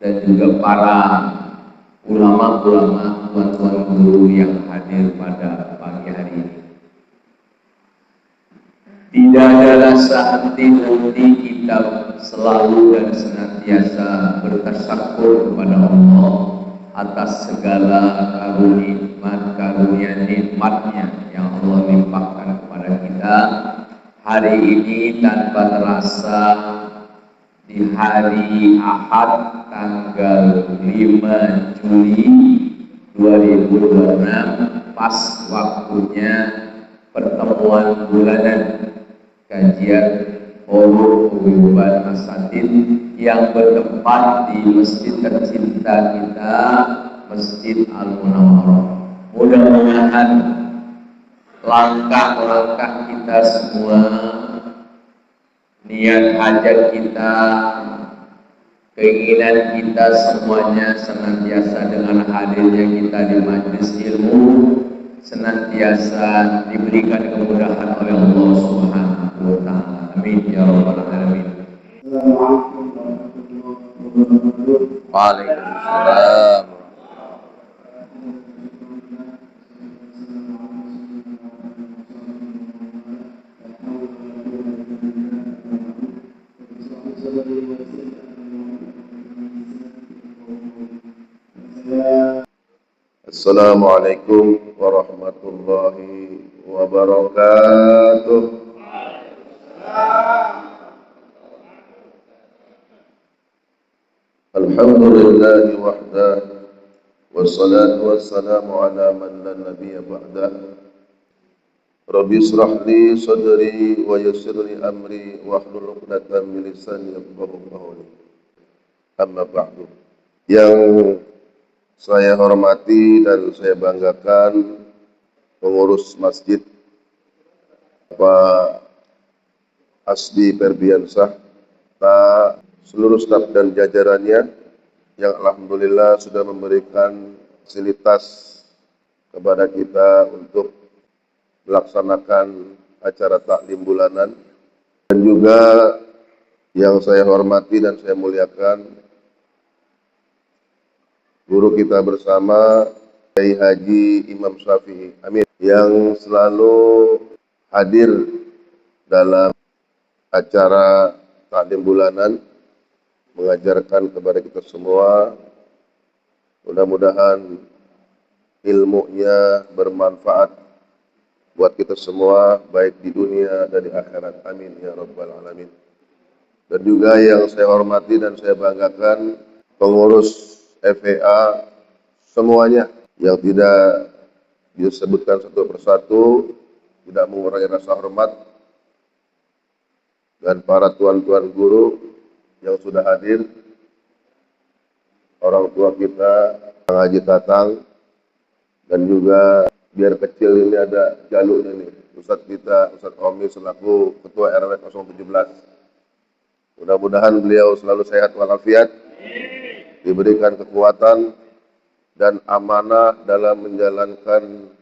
dan juga para ulama-ulama, tuan-tuan guru yang hadir pada pagi hari ini. Tidak ada rasa henti-henti kita selalu dan senantiasa bertasakur kepada Allah atas segala karunia nikmatnya yang Allah limpahkan kepada kita. Hari ini tanpa terasa di hari Ahad tanggal 5 Juli 2026 pas waktunya pertemuan bulanan kajian forum paguyuban asatid yang bertempat di masjid tercinta kita, Masjid Al-Munawwarah. Mudah-mudahan langkah-langkah kita semua, niat hajat kita, keinginan kita semuanya senantiasa dengan hadirnya kita di majelis ilmu senantiasa diberikan kemudahan oleh Allah Subhanahu wa taala. Amin ya rabbal alamin. Waalaikumsalam. Assalamualaikum warahmatullahi wabarakatuh. Alhamdulillahi wahdah, wassalatu wassalamu ala man la nabiyya ba'dah. Rabbi israh li sadri wa yassir li amri wahlul 'uqdatam min lisani yafqahu qawli. Amma ba'du. Yang saya hormati dan saya banggakan pengurus masjid Pak Asdi Ferdiansah, seluruh staf dan jajarannya yang alhamdulillah sudah memberikan fasilitas kepada kita untuk melaksanakan acara taklim bulanan, dan juga yang saya hormati dan saya muliakan guru kita bersama Kiai Haji Imam Syafi'i, amin, yang selalu hadir dalam acara taklim bulanan, mengajarkan kepada kita semua. Mudah-mudahan ilmunya bermanfaat buat kita semua, baik di dunia dan di akhirat, amin ya rabbal alamin. Dan juga yang saya hormati dan saya banggakan pengurus FEA semuanya yang tidak disebutkan satu persatu, tidak mengurangi rasa hormat, dan para tuan-tuan guru yang sudah hadir, orang tua kita, Kang Haji Tatang, dan juga biar kecil ini ada jaluknya nih, Ustadz kita, Ustadz Omi selaku Ketua RW 017. Mudah-mudahan beliau selalu sehat walafiat, diberikan kekuatan dan amanah dalam menjalankan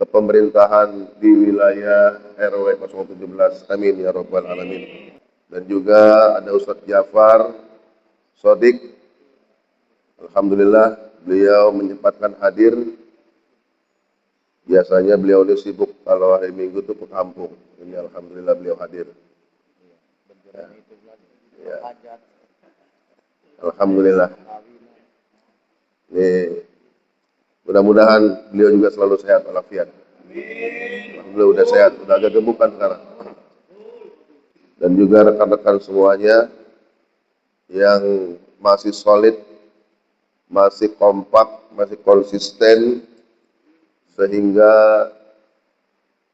kepemerintahan di wilayah RW 017. Amin ya rabbal alamin. Dan juga ada Ustadz Jafar Sodik. Alhamdulillah beliau menyempatkan hadir. Biasanya beliau ini sibuk kalau hari Minggu itu ke kampung. Ini alhamdulillah beliau hadir. Ya. Alhamdulillah. Ini mudah-mudahan beliau juga selalu sehat walafiat. Alhamdulillah udah sehat, udah agak gemukan sekarang. Dan juga rekan-rekan semuanya yang masih solid, masih kompak, masih konsisten, sehingga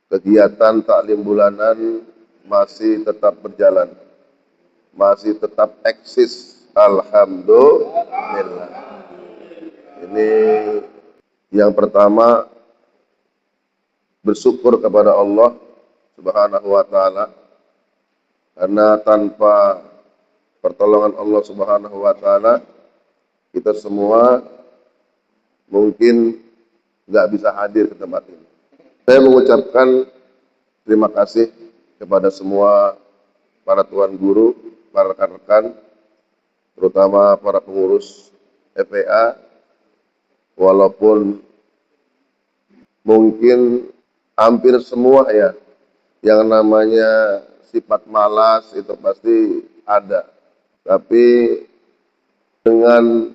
kegiatan taklim bulanan masih tetap berjalan, masih tetap eksis. Alhamdulillah. Ini yang pertama, bersyukur kepada Allah Subhanahu wa taala, karena tanpa pertolongan Allah Subhanahu wa taala kita semua mungkin nggak bisa hadir ke tempat ini. Saya mengucapkan terima kasih kepada semua para tuan guru, para rekan-rekan terutama para pengurus FPA, walaupun mungkin hampir semua ya yang namanya sifat malas itu pasti ada, tapi dengan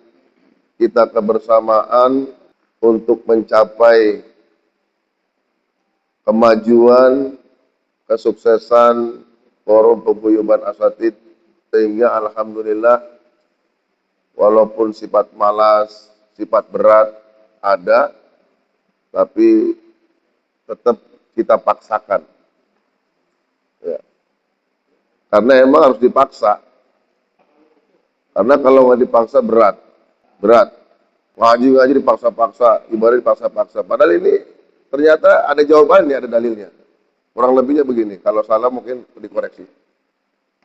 kita kebersamaan untuk mencapai kemajuan, kesuksesan Forum Paguyuban Asatid, sehingga alhamdulillah walaupun sifat malas, sifat berat ada, tapi tetap kita paksakan. Ya. Karena emang harus dipaksa. Karena kalau nggak dipaksa berat. Ngaji dipaksa-paksa, ibadah dipaksa-paksa. Padahal ini ternyata ada jawabannya, ada dalilnya. Kurang lebihnya begini, kalau salah mungkin dikoreksi.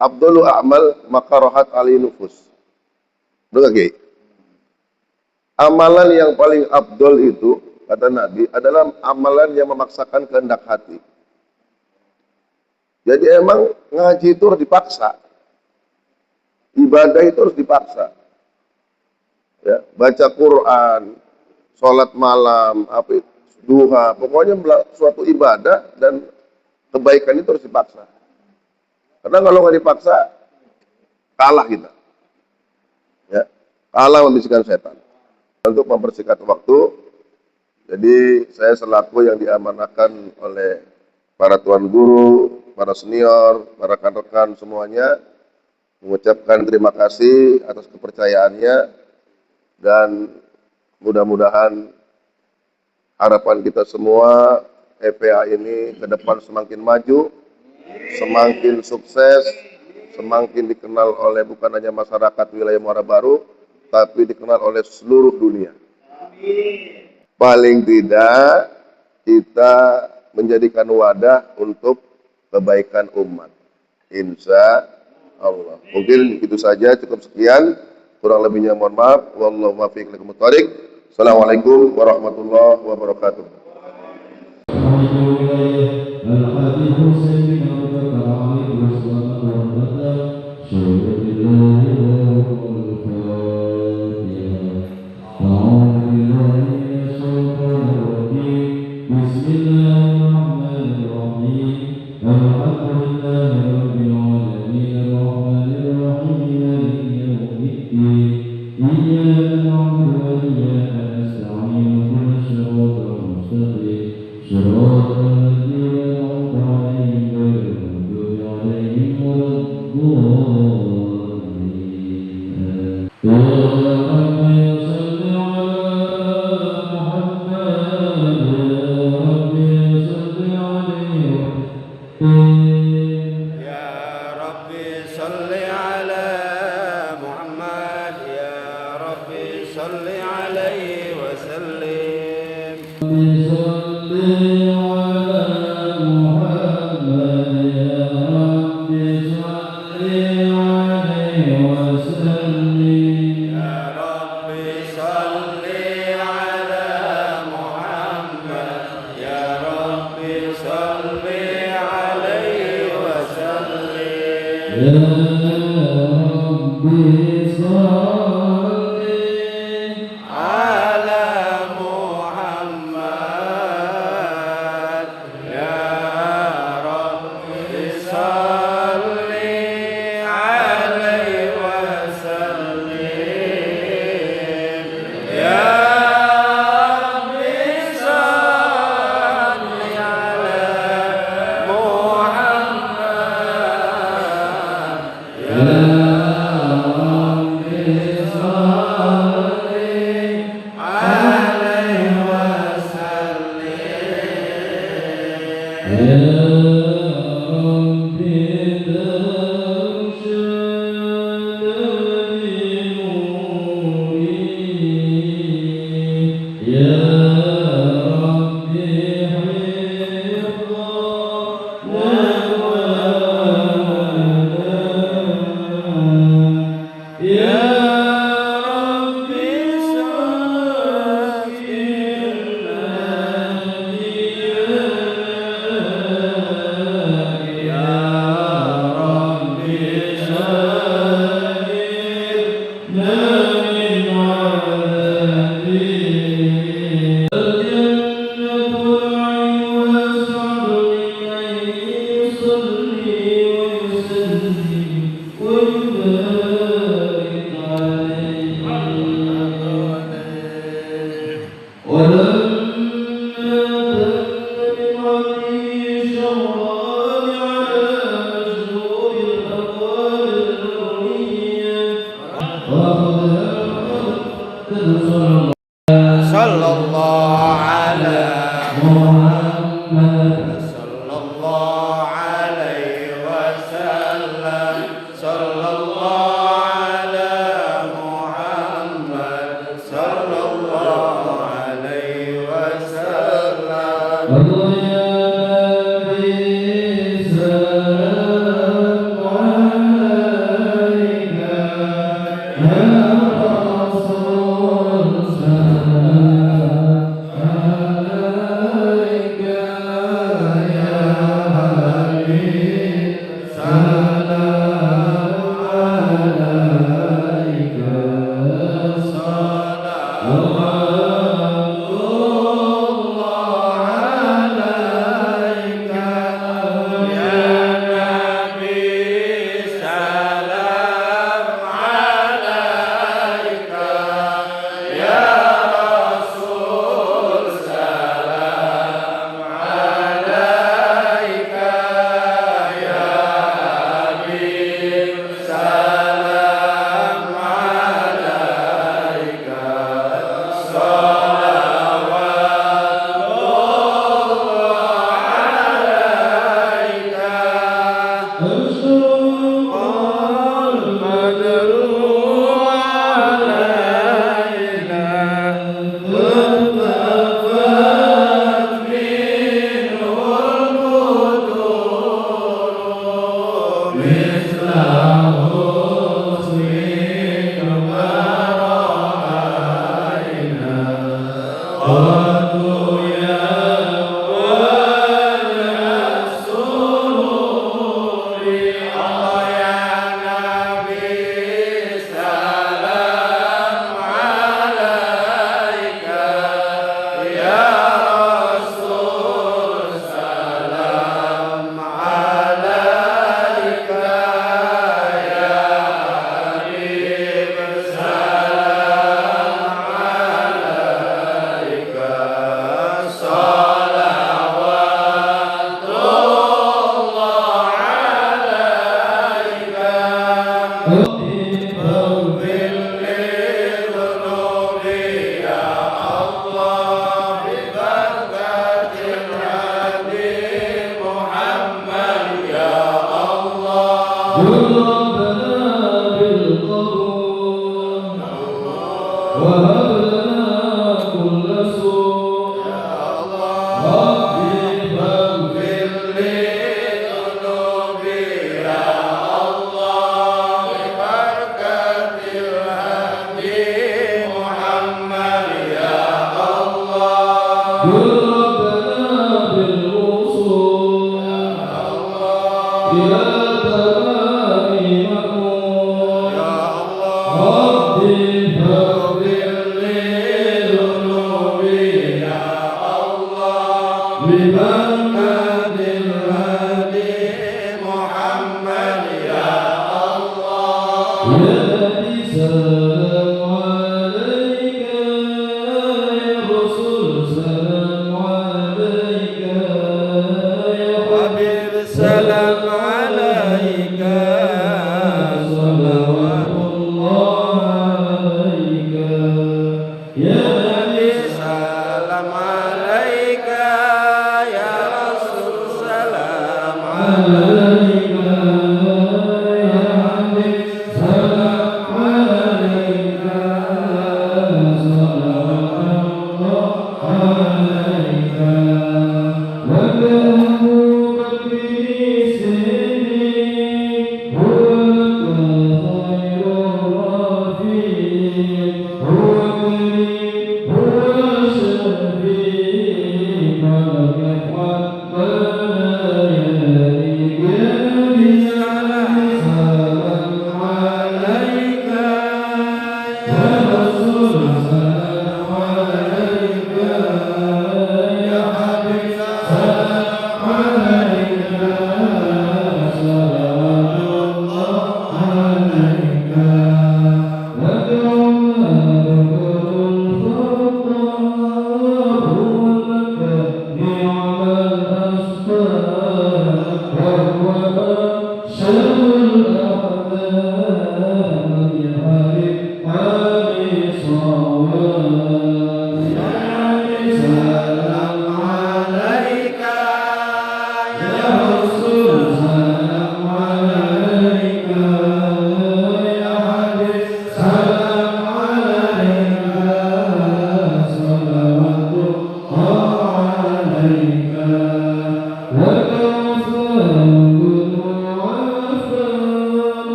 Abdullu a'mal maka rohat ali nufus. Betul gak, amalan yang paling abdul itu, kata Nabi, adalah amalan yang memaksakan kehendak hati. Jadi emang ngaji itu harus dipaksa. Ibadah itu harus dipaksa. Ya, baca Quran, sholat malam, duha, pokoknya suatu ibadah dan kebaikan itu harus dipaksa. Karena kalau nggak dipaksa, kalah kita. Ya, kalah membisikkan setan. Untuk mempersingkat waktu, jadi saya selaku yang diamanahkan oleh para tuan guru, para senior, para rekan-rekan semuanya, mengucapkan terima kasih atas kepercayaannya, dan mudah-mudahan harapan kita semua FPA ini ke depan semakin maju, semakin sukses, semakin dikenal oleh bukan hanya masyarakat wilayah Muara Baru, tapi dikenal oleh seluruh dunia. Paling tidak kita menjadikan wadah untuk kebaikan umat. Insya Allah. Mungkin itu saja, cukup sekian. Kurang lebihnya mohon maaf. Wallahu muwaffiq li aqwamit thoriq. Assalamualaikum warahmatullahi wabarakatuh. Salawatullah alaika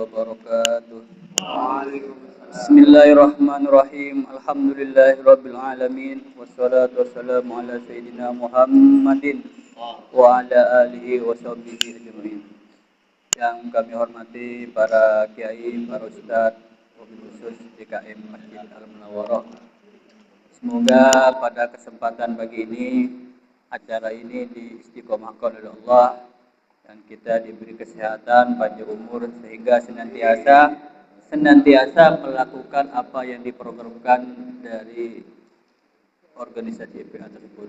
wabarakatuh. Bismillahirrahmanirrahim. Alhamdulillahirabbil alamin wassalatu wassalamu ala sayyidina Muhammadin wa ala alihi washabbihi ajmain. Yang kami hormati para kiai, para ustadz, wabil khusus DKM Masjid Al-Munawwarah. Semoga pada kesempatan pagi ini acara ini diistiqomahkan oleh Allah dan kita diberi kesehatan, panjang umur sehingga senantiasa melakukan apa yang diprogramkan dari organisasi FPA tersebut.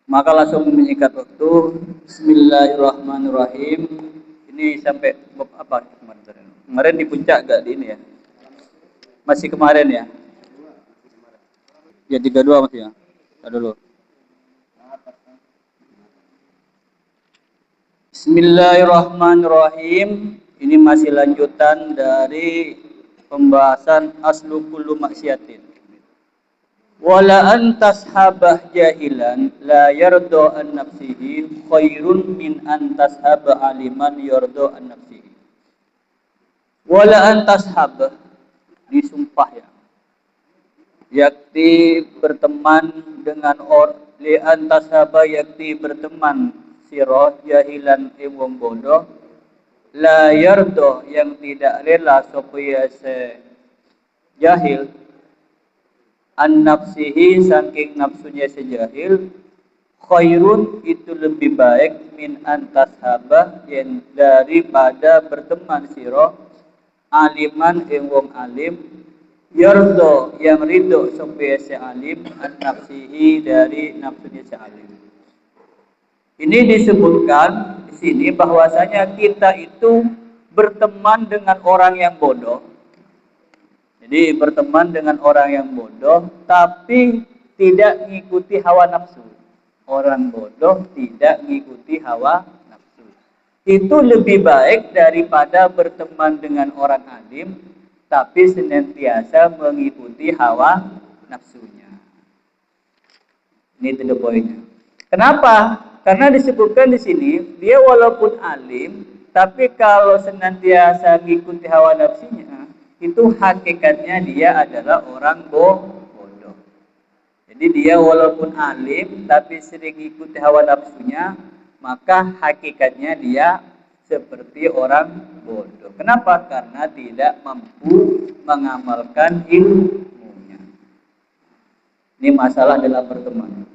Maka langsung menyingkat waktu. Bismillahirrahmanirrahim. Ini sampai apa kemarin? Kemarin di puncak gak di ini ya? Masih kemarin ya? Ya 32 masih ya? Ada dulu. Bismillahirrahmanirrahim. Ini masih lanjutan dari pembahasan aslu kullu maksiatin. Wala antas habah jahilan la yardo an nafsihi khairun min antas habah aliman yardo an nafsihi. Wala antas habah disumpah ya. Yakti berteman dengan li antas habah yakti berteman siro jahilan wong bodoh la yardo yang tidak rela supaya se jahil an nafsihi saking nafsunya sejahil khairun itu lebih baik min antashabah yang daripada berteman siro aliman wong alim yardo yang ridho supaya si alim an nafsihi dari nafsunya si alim. Ini disebutkan di sini bahwasanya kita itu berteman dengan orang yang bodoh. Jadi berteman dengan orang yang bodoh tapi tidak mengikuti hawa nafsu. Orang bodoh tidak mengikuti hawa nafsu. Itu lebih baik daripada berteman dengan orang alim tapi senantiasa mengikuti hawa nafsunya. Ini the poinnya. Kenapa? Karena disebutkan di sini dia walaupun alim tapi kalau senantiasa mengikuti hawa nafsunya itu hakikatnya dia adalah orang bodoh. Jadi dia walaupun alim tapi sering ikuti hawa nafsunya, maka hakikatnya dia seperti orang bodoh. Kenapa? Karena tidak mampu mengamalkan ilmunya. Ini masalah dalam pertemanan.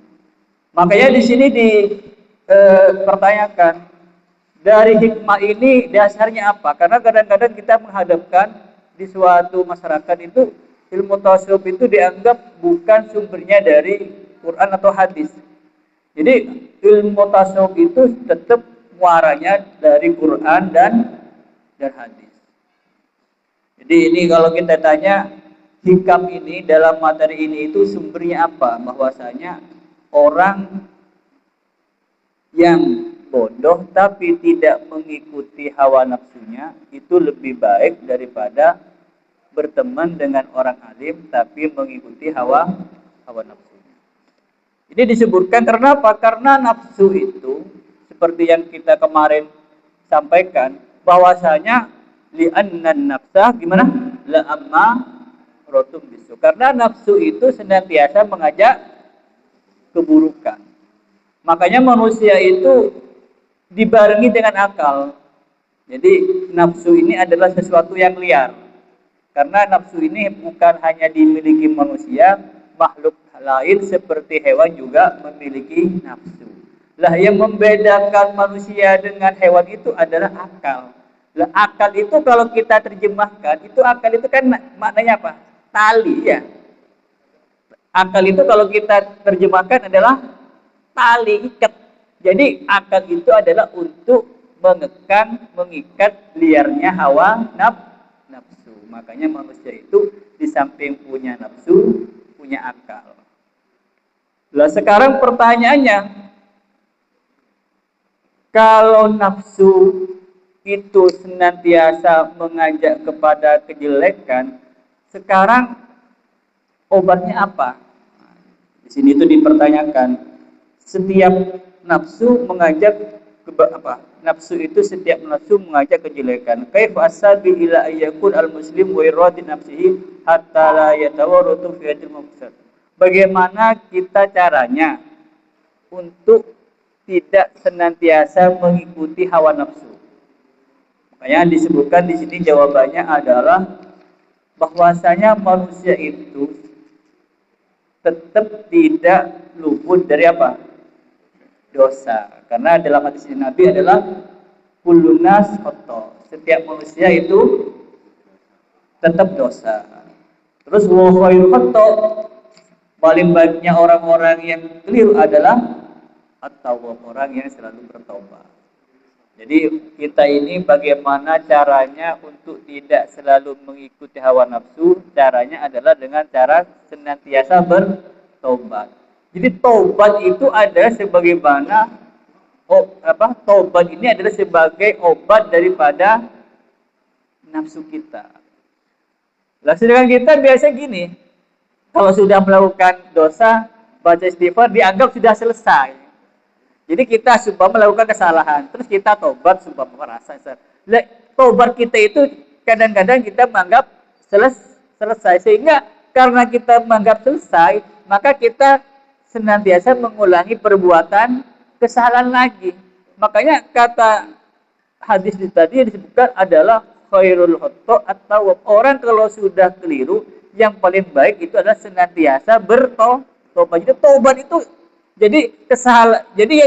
Makanya di sini dipertanyakan dari hikmah ini dasarnya apa? Karena kadang-kadang kita menghadapkan di suatu masyarakat itu ilmu tasawuf itu dianggap bukan sumbernya dari Quran atau hadis. Jadi ilmu tasawuf itu tetap muaranya dari Quran dan hadis. Jadi ini kalau kita tanya hikam ini dalam materi ini itu sumbernya apa? Bahwasanya orang yang bodoh tapi tidak mengikuti hawa nafsunya itu lebih baik daripada berteman dengan orang alim tapi mengikuti hawa nafsunya. Ini disebutkan karena apa? Karena nafsu itu seperti yang kita kemarin sampaikan bahwasanya li'annan nafsah gimana? La amma rotum bisu. Karena nafsu itu senantiasa mengajak keburukan. Makanya manusia itu dibarengi dengan akal. Jadi nafsu ini adalah sesuatu yang liar. Karena nafsu ini bukan hanya dimiliki manusia, makhluk lain seperti hewan juga memiliki nafsu. Lah yang membedakan manusia dengan hewan itu adalah akal. Lah akal itu kalau kita terjemahkan, itu akal itu kan maknanya apa? Tali ya. Akal itu kalau kita terjemahkan adalah tali ikat. Jadi akal itu adalah untuk mengekang, mengikat liarnya hawa nafsu. Makanya manusia itu di samping punya nafsu, punya akal. Lah sekarang pertanyaannya, kalau nafsu itu senantiasa mengajak kepada kejelekan, sekarang obatnya apa? Di sini itu dipertanyakan. Setiap nafsu mengajak apa? Nafsu itu setiap nafsu mengajak kejelekan. Kaifa asabi ila ayyakun al-muslim wa iradi nafsihi hatta la yatawarratu fi ajil maqsad. Bagaimana kita caranya untuk tidak senantiasa mengikuti hawa nafsu? Makanya disebutkan di sini jawabannya adalah bahwasanya manusia itu tetap tidak luput dari apa? Dosa. Karena dalam hadis Nabi adalah kullun nas khata. Setiap manusia itu tetap dosa. Terus wa khairul khata, paling baiknya orang-orang yang keliru adalah at-tawwab, orang yang selalu bertobat. Jadi kita ini bagaimana caranya untuk tidak selalu mengikuti hawa nafsu? Caranya adalah dengan cara senantiasa bertobat. Jadi tobat itu ada sebagaimana tobat ini adalah sebagai obat daripada nafsu kita. Lah sedangkan kita biasa gini, kalau sudah melakukan dosa, baca istighfar dianggap sudah selesai. Jadi kita sumpah melakukan kesalahan, terus kita tobat sumpah merasa. Tobat kita itu kadang-kadang kita menganggap selesai, sehingga karena kita menganggap selesai, maka kita senantiasa mengulangi perbuatan kesalahan lagi. Makanya kata hadis tadi yang disebutkan adalah khairul khata atau orang kalau sudah keliru yang paling baik itu adalah senantiasa bertobat. Jadi tobat itu jadi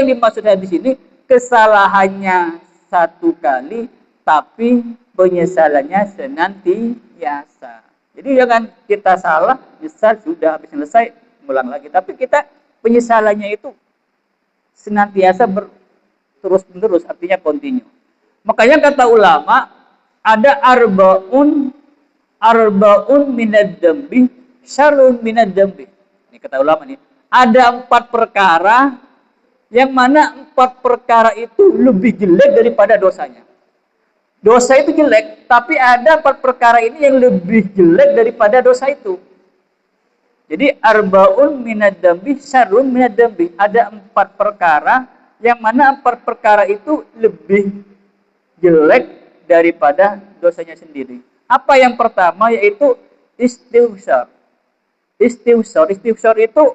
yang dimaksud hadis ini kesalahannya satu kali tapi penyesalannya senantiasa. Jadi jangan kita salah, nyesal sudah habis selesai ulang lagi, tapi kita penyesalannya itu senantiasa terus-menerus, artinya continue. Makanya kata ulama ada arba'un minad dambi syarrun minad dambi. Ini kata ulama nih. Ada 4 perkara yang mana 4 perkara itu lebih jelek daripada dosanya. Dosa itu jelek, tapi ada 4 perkara ini yang lebih jelek daripada dosa itu. Jadi arba'un minad dambi syarrun minad dambi. Ada 4 perkara yang mana 4 perkara itu lebih jelek daripada dosanya sendiri. Apa yang pertama yaitu istighfar. Istighfar itu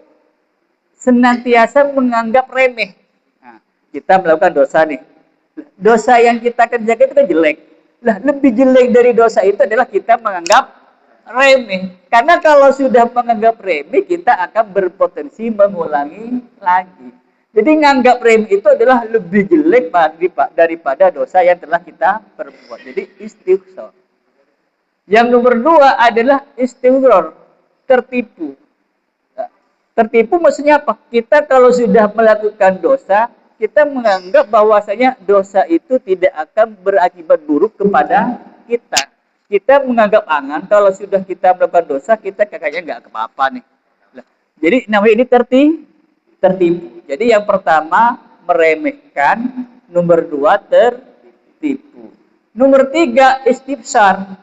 senantiasa menganggap remeh. Nah, kita melakukan dosa nih. Dosa yang kita kerjakan itu kan jelek. Lah, lebih jelek dari dosa itu adalah kita menganggap remeh. Karena kalau sudah menganggap remeh, kita akan berpotensi mengulangi lagi. Jadi menganggap remeh itu adalah lebih jelek daripada dosa yang telah kita perbuat. Jadi istighfar. Yang nomor 2 adalah istighfar, tertipu. Tertipu maksudnya apa? Kita kalau sudah melakukan dosa, kita menganggap bahwasanya dosa itu tidak akan berakibat buruk kepada kita. Kita menganggap angan kalau sudah kita melakukan dosa, kita kayaknya nggak apa-apa nih. Jadi namanya ini tertipu. Jadi yang pertama meremehkan. Nomor 2, tertipu. Nomor 3, istifsar.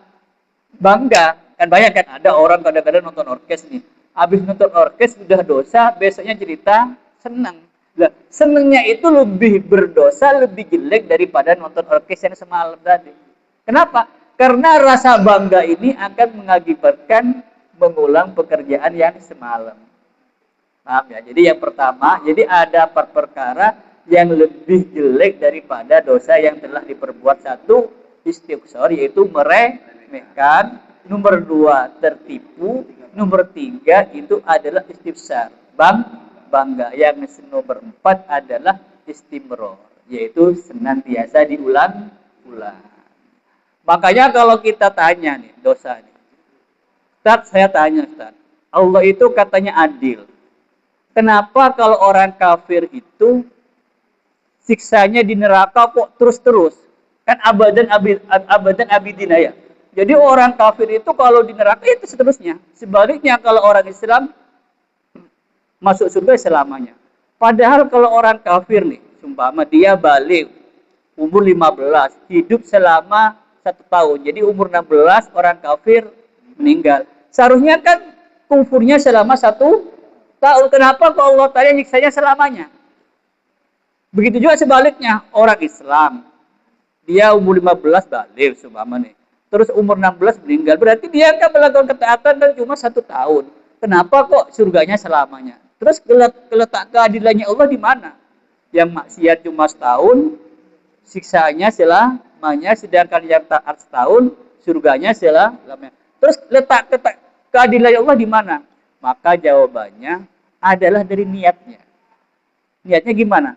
Bangga. Kan banyak kan, ada orang kadang-kadang nonton orkes nih. Habis nonton orkes udah dosa, besoknya cerita senang. Lah, senangnya itu lebih berdosa, lebih jelek daripada nonton orkes yang semalam tadi. Kenapa? Karena rasa bangga ini akan mengakibatkan mengulang pekerjaan yang semalam. Paham ya? Jadi yang pertama, jadi ada 4 perkara yang lebih jelek daripada dosa yang telah diperbuat. 1, istifsar, yaitu meremehkan. Nomor 2, tertipu. Nomor 3 itu adalah istifsar, bangga. Yang nomor 4 adalah istimror, yaitu senantiasa diulang-ulang. Makanya kalau kita tanya nih dosa nih, Ustaz, saya tanya Ustaz, Allah itu katanya adil. Kenapa kalau orang kafir itu siksanya di neraka kok terus-terus? Kan abadan abidina ya. Jadi orang kafir itu kalau di neraka itu seterusnya. Sebaliknya kalau orang Islam masuk surga selamanya. Padahal kalau orang kafir nih, sumpama dia balik umur 15, hidup selama 1 tahun. Jadi umur 16 orang kafir meninggal. Seharusnya kan kufurnya selama 1 tahun. Kenapa kalau Allah Ta'ala nyiksanya selamanya? Begitu juga sebaliknya, orang Islam dia umur 15 balik sumpama nih. Terus umur 16 meninggal. Berarti dia kan melakukan ketaatan kan cuma 1 tahun. Kenapa kok surganya selamanya? Terus keletak keadilannya Allah di mana? Yang maksiat cuma setahun, siksaannya selamanya, sedangkan yang taat setahun, surganya selamanya. Terus letak keadilan Allah di mana? Maka jawabannya adalah dari niatnya. Niatnya gimana?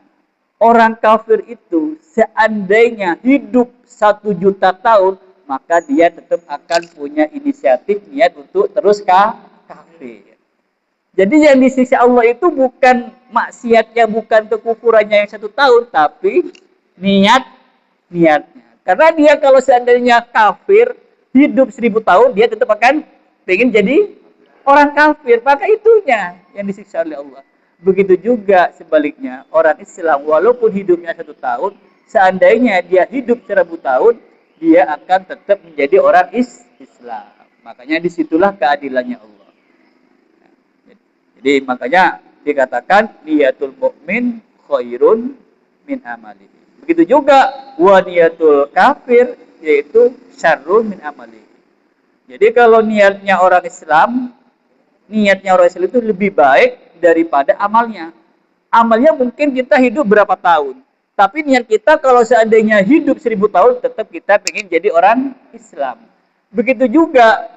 Orang kafir itu seandainya hidup 1 juta tahun, maka dia tetap akan punya inisiatif niat untuk terus kafir. Jadi yang disiksa Allah itu bukan maksiatnya, bukan kekufurannya yang 1 tahun, tapi niatnya. Karena dia kalau seandainya kafir, hidup 1000 tahun, dia tetap akan pengen jadi orang kafir. Maka itunya yang disiksa oleh Allah. Begitu juga sebaliknya, orang Islam walaupun hidupnya 1 tahun, seandainya dia hidup 1000 tahun, dia akan tetap menjadi orang Islam. Makanya disitulah keadilannya Allah. Jadi makanya dikatakan niyatul mukmin khairun min amali. Begitu juga wa niyatul kafir, yaitu syarrun min amali. Jadi kalau niatnya orang Islam itu lebih baik daripada amalnya. Amalnya mungkin kita hidup berapa tahun, tapi niat kita kalau seandainya hidup 1000 tahun, tetap kita pengen jadi orang Islam. Begitu juga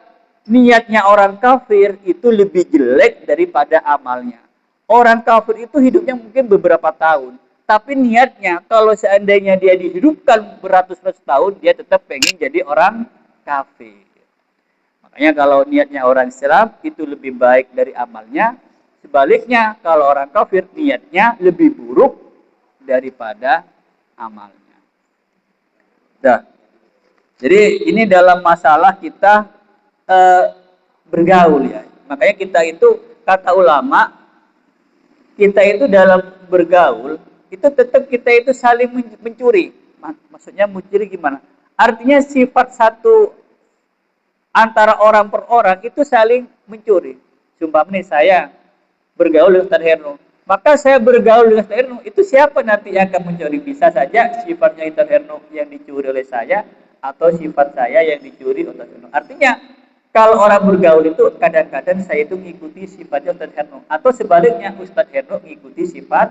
niatnya orang kafir itu lebih jelek daripada amalnya. Orang kafir itu hidupnya mungkin beberapa tahun, tapi niatnya kalau seandainya dia dihidupkan beratus-ratus tahun, dia tetap pengen jadi orang kafir. Makanya kalau niatnya orang Islam itu lebih baik dari amalnya. Sebaliknya kalau orang kafir niatnya lebih buruk daripada amalnya. Nah, jadi ini dalam masalah kita bergaul ya. Makanya kita itu, kata ulama, kita itu dalam bergaul itu tetap kita itu saling mencuri. Maksudnya mencuri gimana? Artinya sifat satu antara orang per orang itu saling mencuri. Sumpah nih saya bergaul dengan Ustaz Herno, maka saya bergaul dengan Ustaz Herno, itu siapa nanti yang akan mencuri? Bisa saja sifatnya Ustaz Herno yang dicuri oleh saya, atau sifat saya yang dicuri oleh Ustaz Herno. Artinya kalau orang bergaul itu kadang-kadang saya itu mengikuti sifatnya Ustaz Herno, atau sebaliknya Ustaz Herno mengikuti sifat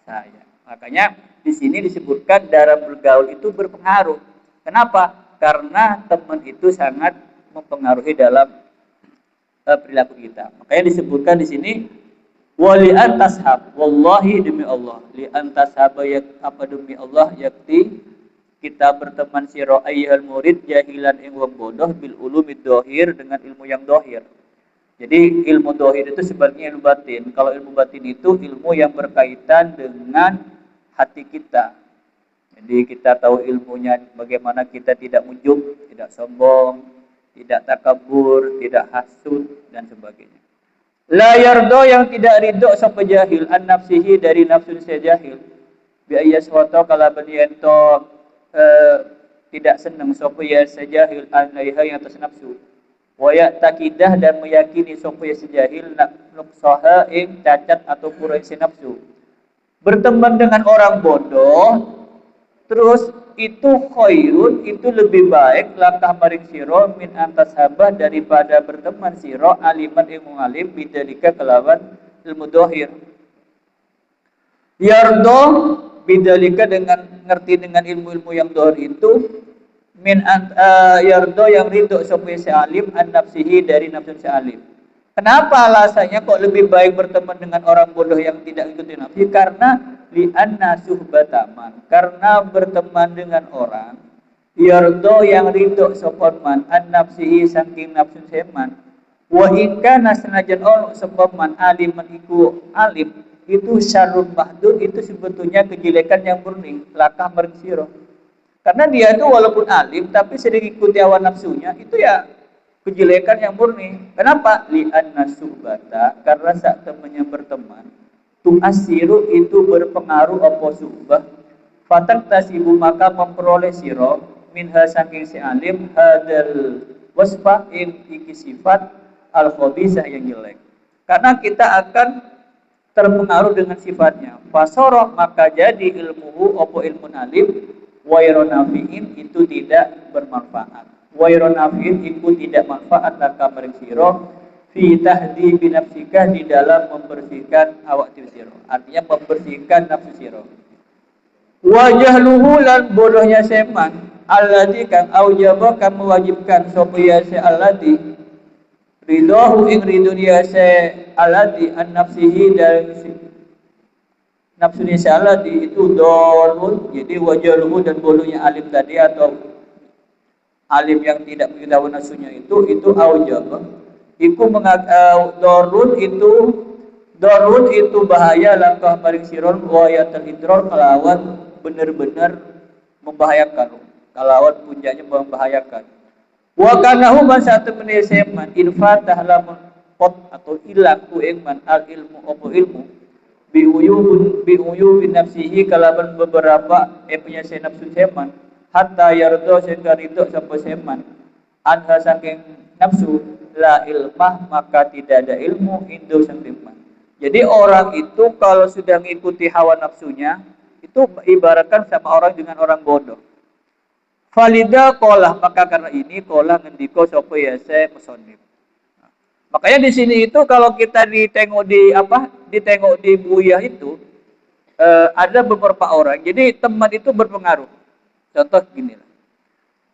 saya. Makanya di sini disebutkan dalam bergaul itu berpengaruh. Kenapa? Karena teman itu sangat mempengaruhi dalam perilaku kita. Makanya disebutkan di sini wali antashab, wallahi demi Allah, li antashab apa demi Allah, yakti kita berteman sira ayyuhal murid jahilan ing wong bodoh bil ulumid dohir, dengan ilmu yang dohir. Jadi ilmu dohir itu sebenarnya ilmu batin. Kalau ilmu batin itu ilmu yang berkaitan dengan hati kita. Jadi kita tahu ilmunya bagaimana kita tidak ujub, tidak sombong, tidak takabur, tidak hasud dan sebagainya. La yardo, yang tidak ridho sapa jahil, an nafsihi, dari nafsu saya jahil. biaya suatu kalaban ento tidak senang sapa ya sejahil alaiha yang atas nafsu. Wa takidah dan meyakini sapa ya sejahil nafsaha ing cacat atau kurang si nafsu. Berteman dengan orang bodoh terus itu khairun, itu lebih baik langkah maring siro min antasabah daripada berteman siro aliman ilmu alim bidalika kelawan ilmu dohir. Yardo bidalika dengan ngerti dengan ilmu-ilmu yang dohir itu yardo yang ridho sapa si alim an nafsihi dari nafsu si alim. Kenapa alasannya kok lebih baik berteman dengan orang bodoh yang tidak ikuti nafsi? Karena li'anna suhbataman, karena berteman dengan orang yardo yang ridho sapa man an nafsihi saking nafsu seman wa in kana sanajan sapa man aliman iku alim itu syarrun mahdud, itu sebetulnya kejelekan yang murni lakah maring sira. Karena dia itu walaupun alim tapi sering ikuti hawa nafsunya, itu ya kejelekan yang murni. Kenapa? Li'anna suhbata, karena saat temannya berteman tu'asiru itu berpengaruh apa suhbah fatak tasibu maka memperoleh siro minha saking si alim hadal wasfah iki sifat al-khabisah yang jelek. Karena kita akan terpengaruh dengan sifatnya. Fasoroh maka jadi ilmuhu apa ilmu alim waironafiin itu tidak bermanfaat. Waironafiin itu tidak manfaat laka maring siro fi tahdi binafsika di dalam membersihkan awak siro. Artinya membersihkan nafsu siro. Wajah luhu lan bodohnya seman alladzi kang aujaba kang mewajibkan sapa ya se alladzi ridahu ing ridunya se alladzi an nafsihi dan nafsu ni se alladzi itu dolun. Jadi wajah luhu dan bodohnya alim tadi atau alim yang tidak mengetahui nafsunya itu aujaba iku dorun itu bahaya langkah maring siron wa yatal idror kalawan benar-benar membahayakan, kalawan puncaknya membahayakan. Wa kanahu man satu meneseman infatah lamun pot atau hilang ku man al ilmu opo ilmu bi uyubin nafsihi kalawan beberapa punya nafsu seman hatta yardo sehingga ridho sampai seman anha saking nafsu la ilmah maka tidak ada ilmu indo sang teman. Jadi orang itu kalau sudah mengikuti hawa nafsunya itu ibaratkan sama orang dengan orang bodoh. Falida kolah, maka karena ini kolah ngendiko sopo ya saya musonib. Makanya di sini itu kalau kita ditengok di buyah itu ada beberapa orang. Jadi teman itu berpengaruh. Contoh gini lah.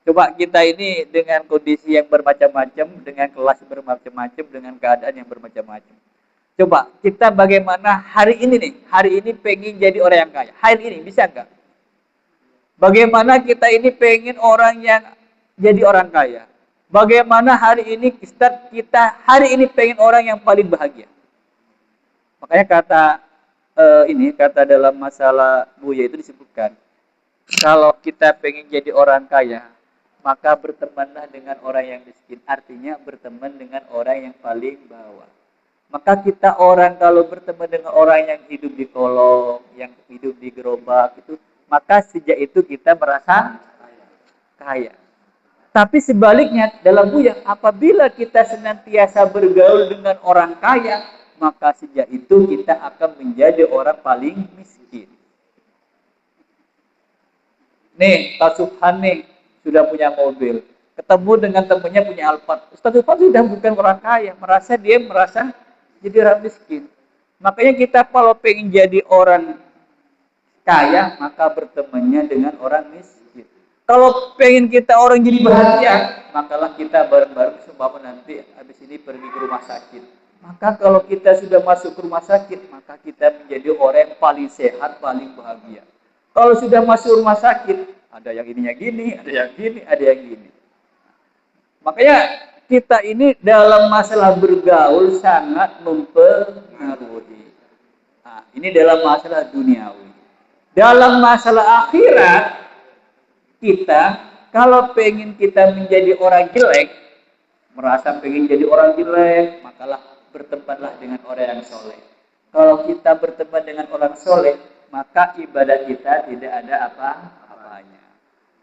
Coba kita ini dengan kondisi yang bermacam-macam, dengan kelas bermacam-macam, dengan keadaan yang bermacam-macam. Coba kita bagaimana hari ini pengen jadi orang yang kaya. Hari ini bisa enggak? Bagaimana kita ini pengen orang yang jadi orang kaya. Bagaimana hari ini kita hari ini pengen orang yang paling bahagia. Makanya kata dalam masalah Buya itu disebutkan, kalau kita pengen jadi orang kaya, maka bertemanlah dengan orang yang miskin. Artinya berteman dengan orang yang paling bawah. Maka kita orang kalau berteman dengan orang yang hidup di kolong, yang hidup di gerobak itu, maka sejak itu kita merasa kaya. Tapi sebaliknya dalam Buya, apabila kita senantiasa bergaul dengan orang kaya, maka sejak itu kita akan menjadi orang paling miskin. Nih, Pak Subhan nih sudah punya mobil, ketemu dengan temannya punya Alphard. Ustaz Subhan sudah bukan orang kaya, merasa jadi orang miskin. Makanya kita kalau pengen jadi orang kaya, maka bertemannya dengan orang miskin. Kalau pengen kita orang jadi bahagia, makalah kita bareng-bareng seumpama nanti habis ini pergi ke rumah sakit. Maka kalau kita sudah masuk ke rumah sakit, maka kita menjadi orang yang paling sehat, paling bahagia. Kalau sudah masuk rumah sakit, ada yang ininya gini, ada yang gini, ada yang gini. Makanya kita ini dalam masalah bergaul sangat mempengaruhi. Nah, ini dalam masalah duniawi. Dalam masalah akhirat, kita kalau pengen kita menjadi orang jelek, merasa pengen jadi orang jelek, makalah bertemanlah dengan orang yang soleh. Kalau kita berteman dengan orang soleh, maka ibadah kita tidak ada apa-apanya.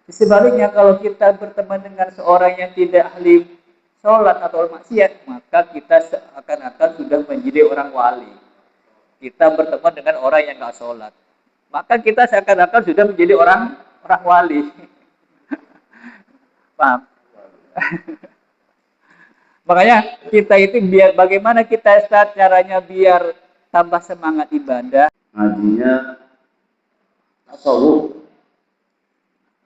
Sebaliknya kalau kita berteman dengan seorang yang tidak ahli sholat atau maksiat, maka kita seakan-akan sudah menjadi orang wali. Kita berteman dengan orang yang nggak sholat, maka kita seakan-akan sudah menjadi orang wali. Paham? Makanya kita itu bagaimana kita start caranya biar tambah semangat ibadah. Ngajinya tasawuf.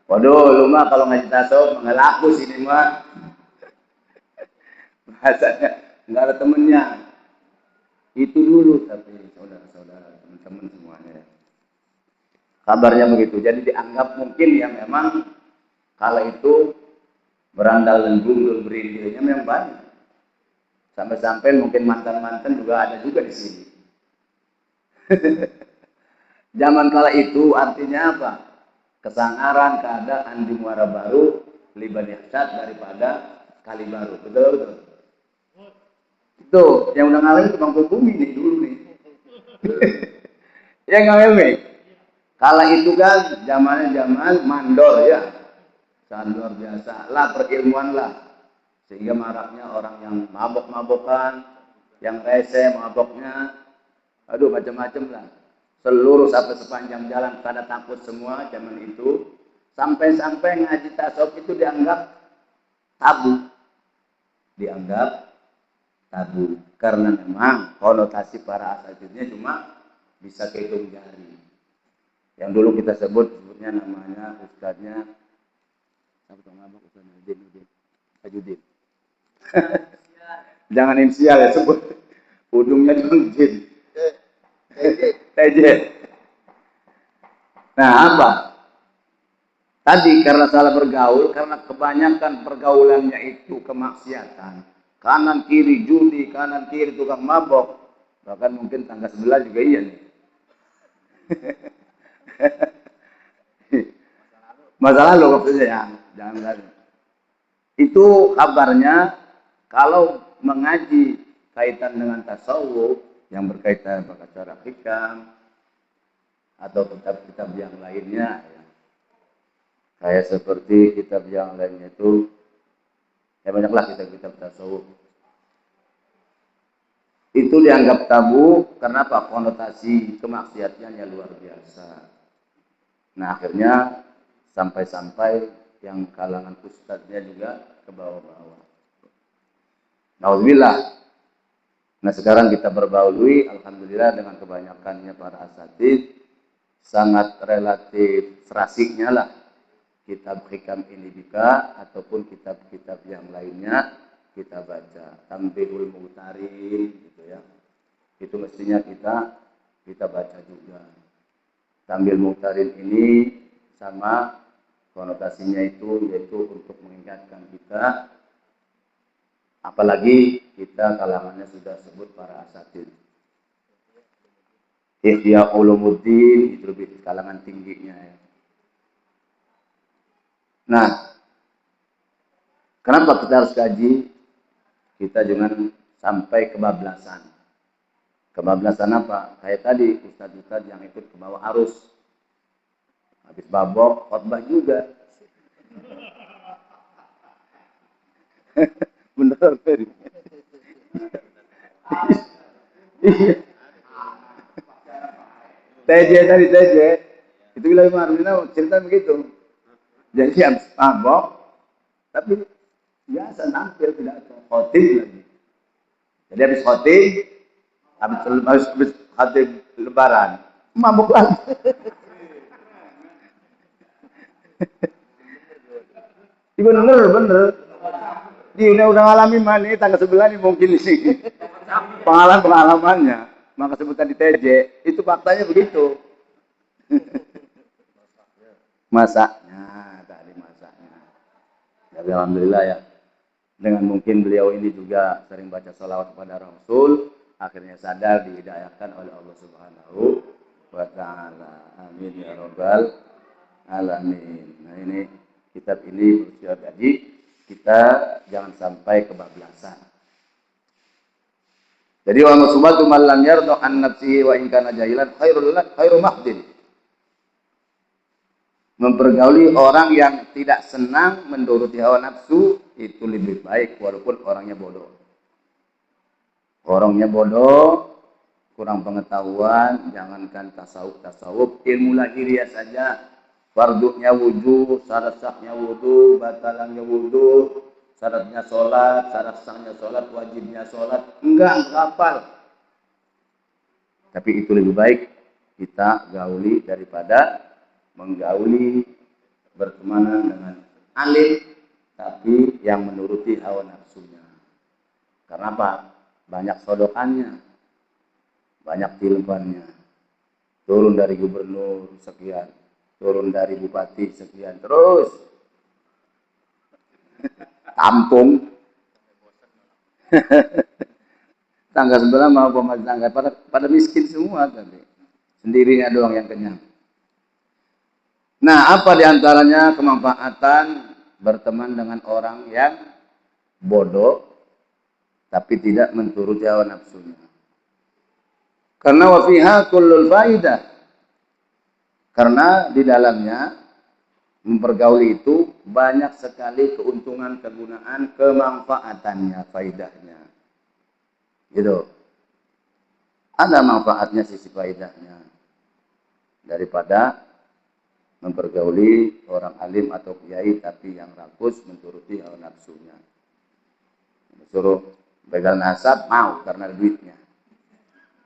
Waduh, lu mah kalau ngaji tasawuf nggak laku sini mah. Bahasanya nggak ada temennya. Itu dulu, tapi saudara-saudara, teman-teman semuanya. Kabarnya begitu. Jadi dianggap mungkin ya memang kala itu berandal lembung berindilnya memang banyak. Sampai-sampai mungkin mantan-mantan juga ada juga di sini. Zaman kala itu artinya apa? Kesangaran, keadaan di Muara Baru lebih dahsyat daripada Kali Baru. Betul. Itu yang udah ngalamin Bang Bumi nih dulu nih. Yang ngalamin. Kala itu kan zamannya zaman mandor ya. Sangat luar biasa lah, perilmuan lah. Sehingga maraknya orang yang mabok-mabokan, yang rese maboknya, aduh macam-macam lah. Seluruh sampai sepanjang jalan pada takut semua zaman itu. Sampai-sampai ngaji tasawuf itu dianggap tabu. Dianggap tabu. Karena memang konotasi para asatidnya cuma bisa kehitung jari. Yang dulu kita sebutnya namanya ustadznya Tajudin. Jangan inisial ya, sebut ujungnya dengan jin. TJ. Nah apa? Tadi karena salah bergaul, karena kebanyakan pergaulannya itu kemaksiatan. Kanan kiri judi, kanan kiri tukang mabok. Bahkan mungkin tangga sebelah juga iya nih. Masa lalu maksudnya ya, jangan lari. Itu kabarnya kalau mengaji kaitan dengan tasawuf yang berkaitan dengan cara hikam atau kitab-kitab yang lainnya ya. Kayak seperti kitab yang lainnya itu ya banyaklah kitab-kitab tasawuf. Itu dianggap tabu karena apa? Konotasi kemaksiatannya luar biasa. Nah akhirnya sampai-sampai yang kalangan ustadznya juga ke bawah-bawah. Alhamdulillah. Nah sekarang kita berbaului, alhamdulillah dengan kebanyakannya para asatid sangat relatif serasiknya lah kitab hikam ini juga ataupun kitab-kitab yang lainnya kita baca. Tambihul Mu'tarin gitu ya. Itu mestinya kita baca juga. Tambihul Mu'tarin ini sama konotasinya itu yaitu untuk mengingatkan kita, apalagi kita kalangannya sudah sebut para asatid. Ihya Ulumuddin itu lebih kalangan tingginya ya. Nah, kenapa kita harus kaji? Kita jangan sampai kebablasan. Kebablasan apa? Kayak tadi ustadz-ustadz yang ikut ke bawah arus. Habis babok, khotbah juga. Bener, Ferry. Iya. TJ. Itu bilang Marmina cerita begitu. Jadi habis babok, tapi biasa nampil tidak khotib lagi. Jadi habis khotib, habis khotib lebaran, mabuk lagi. Bener. Dia udah ngalamin mana tangga sebelah nih mungkin sih. Pengalamannya. Maka sebutan di TJ, itu faktanya begitu. Masaknya. Tapi alhamdulillah ya. Dengan mungkin beliau ini juga sering baca sholawat kepada Rasul, akhirnya sadar dihidayahkan oleh Allah Subhanahu wa Ta'ala. Amin ya Rabbal Alamin. Nah ini kitab ini berusia jadi kita jangan sampai kebablasan. Jadi wa musubatu man lam yarda an nafsihi wa in kana jahilan khairu mahdin. mempergauli orang yang tidak senang menuruti hawa nafsu itu lebih baik walaupun orangnya bodoh. Orangnya bodoh, kurang pengetahuan, jangankan tasawuf, ilmu lahiriah saja, fardunya wudu, syarat sahnya wudu, batalannya wudu, syaratnya sholat, syarat sahnya sholat, wajibnya sholat, enggak hafal. Tapi itu lebih baik kita gauli daripada menggauli bertemanan dengan alim tapi yang menuruti hawa nafsunya. Karena apa? Banyak sodokannya, banyak tilbannya. Turun dari gubernur sekian, turun dari bupati sekian, terus tampung. Tangga sebelah mau pematangga pada miskin semua tadi. Sendirinya doang yang kenyang. Nah, apa diantaranya kemanfaatan berteman dengan orang yang bodoh tapi tidak menuruti hawa nafsunya? Karena wafiha kullul faidah. Karena di dalamnya mempergauli itu banyak sekali keuntungan, kegunaan, kemanfaatannya, faidahnya. Gitu. Ada manfaatnya sisi faidahnya daripada mempergauli orang alim atau kiai tapi yang rakus menuruti hawa nafsunya. Suruh begal nasab mau karena duitnya.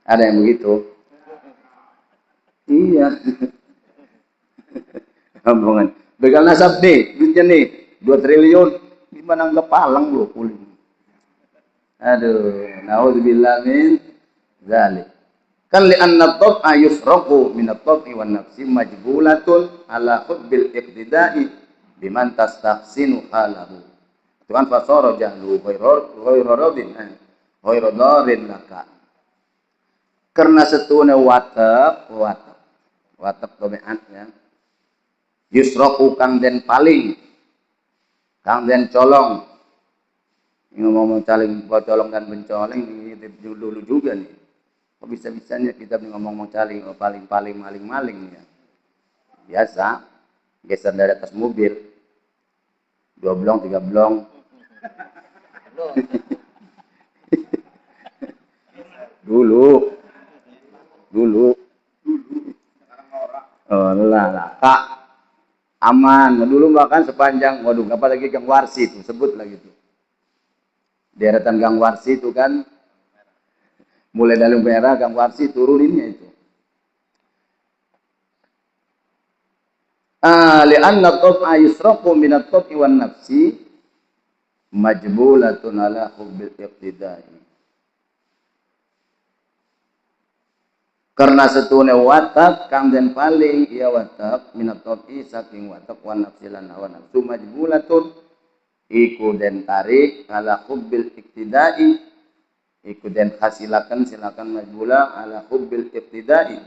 Ada yang begitu? Iya. Rombongan. Begal nasab nih, duitnya nih 2 triliun. Gimana enggak palang loh kuling. Aduh, naudzubillah min dzalik. Kan li anna tab'a yusraqu min at-tab'i wan nafsi majbulatun ala hubbil iqtida'i biman tastahsinu halahu. Tuhan fasara jahlu ghairadin laka. Karena setune watak tabiatnya yusraqu kang den paling kang den colong. Ngomong caling colong dan bencoleng ini dulu juga nih. Kok bisa-bisanya kita ngomong caling, paling maling ya. Biasa, geser dari atas mobil. 2 blong, 3 blong. Dulu. Oh, lah. Kak, aman. Dulu bahkan sepanjang, waduh, apalagi Gang Warsi itu, sebut lagi itu. Deretan Gang Warsi itu kan, mulai dari merah Gang Warsi turuninnya itu. Li'anna tab'a yusraqu min at-tab'i wan nafsi majbulatun ala hubbil iqtida'i. Karena setune watak kang den paling ya watak min at-tab'i saking watak wan nafsi lan hawa nafsu majbulatun iku den tarik ala hubbil iqtida'i, iku den silakan majbula ala hubbil iqtida'i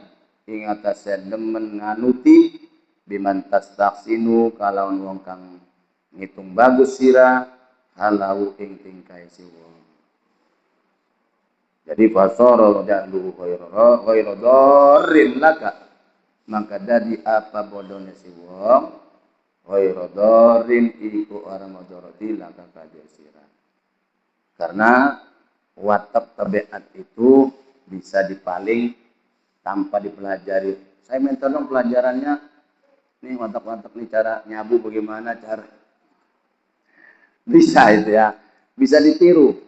ing atase demen nganuti biman tastaksinu kalau wong kang ngitung bagus sira halau ing tingkai si wong. Jadi fasara jahlu ghairadin laka, maka dari apa bodohnya si wong ghairadin iku ora madharati laka kadir sira. Karena watak tabiat itu bisa dipaling tanpa dipelajari. Saya minta dong pelajarannya. Nih watak-watak nih cara nyabu bagaimana cara. Bisa itu ya. Bisa ditiru.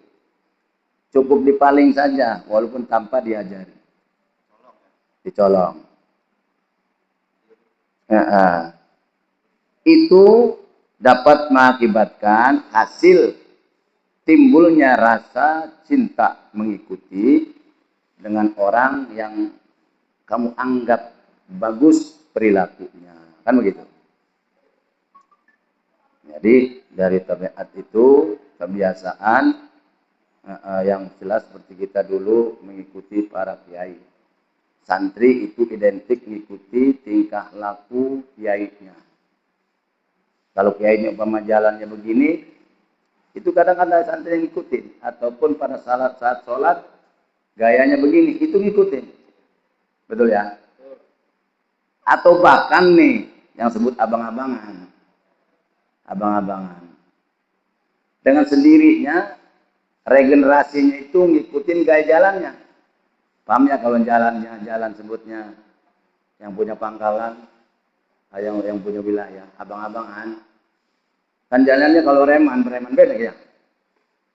Cukup dipaling saja walaupun tanpa diajari. Dicolong. Itu dapat mengakibatkan hasil timbulnya rasa cinta mengikuti dengan orang yang kamu anggap bagus perilakunya. Kan begitu. Jadi dari tabiat itu kebiasaan yang jelas seperti kita dulu mengikuti para kiai. Santri itu identik mengikuti tingkah laku kiainya. Kalau kiainya umpama jalannya begini, itu kadang-kadang santri yang ngikutin. Ataupun pada saat sholat, gayanya begini, itu ngikutin. Betul ya? Atau bahkan nih, yang sebut abang-abangan. Abang-abangan. Dengan sendirinya regenerasinya itu ngikutin gaya jalannya. Paham ya kalau jalannya, jalan sebutnya yang punya pangkalan, yang punya wilayah, abang-abangan. Kan jalannya kalau reman beda ya.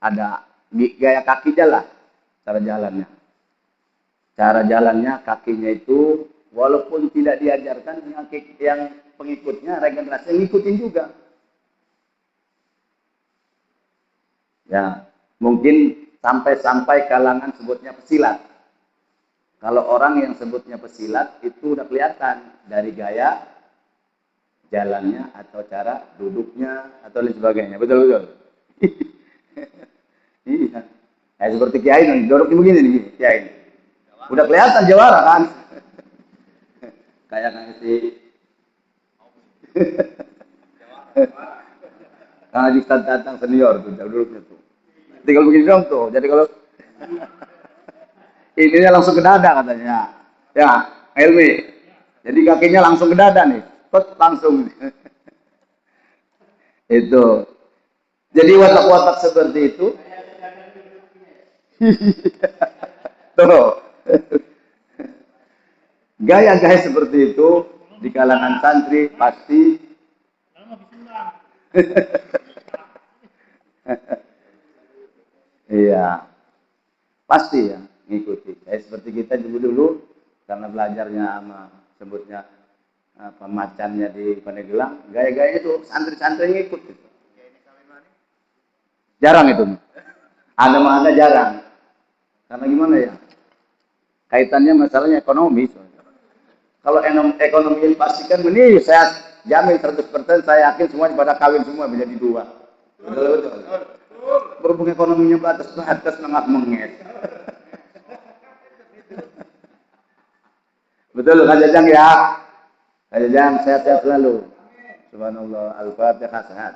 Ada gaya kaki jalan, cara jalannya. Cara jalannya kakinya itu walaupun tidak diajarkan yang pengikutnya regenerasi ngikutin juga. Ya, mungkin sampai kalangan sebutnya pesilat. Kalau orang yang sebutnya pesilat itu udah kelihatan dari gaya jalannya atau cara duduknya atau lain sebagainya. Betul. Iya. Kayak seperti kiai nih, duduknya begini nih, kiai. Udah kelihatan jawara kan? Kayak si Kang Ustaz datang senior tuh, duduknya tuh. Tinggal begini dong tuh. Jadi kalau ininya langsung ke dada katanya. Ya, Helmi. Jadi kakinya langsung ke dada nih. Langsung. Itu. Jadi watak-watak seperti itu. Tuh. Gaya-gaya seperti itu di kalangan santri pasti iya. Pasti ya ngikuti. Seperti kita dulu karena belajarnya sama sebutnya macannya di Pandeglang, gaya-gaya itu santri-santri ngikut gitu. Jarang itu. Ada jarang. Karena gimana ya? Kaitannya masalahnya ekonomi. Kalau ekonomi dipastikan ini saya jamin 100% saya yakin semuanya pada kawin semua menjadi 2. Betul. Berhubung ekonominya batas menget. Betul Kak Jajang ya. Kak Jajang sehat-sehat selalu. Subhanallah. Al-Fatihah sehat.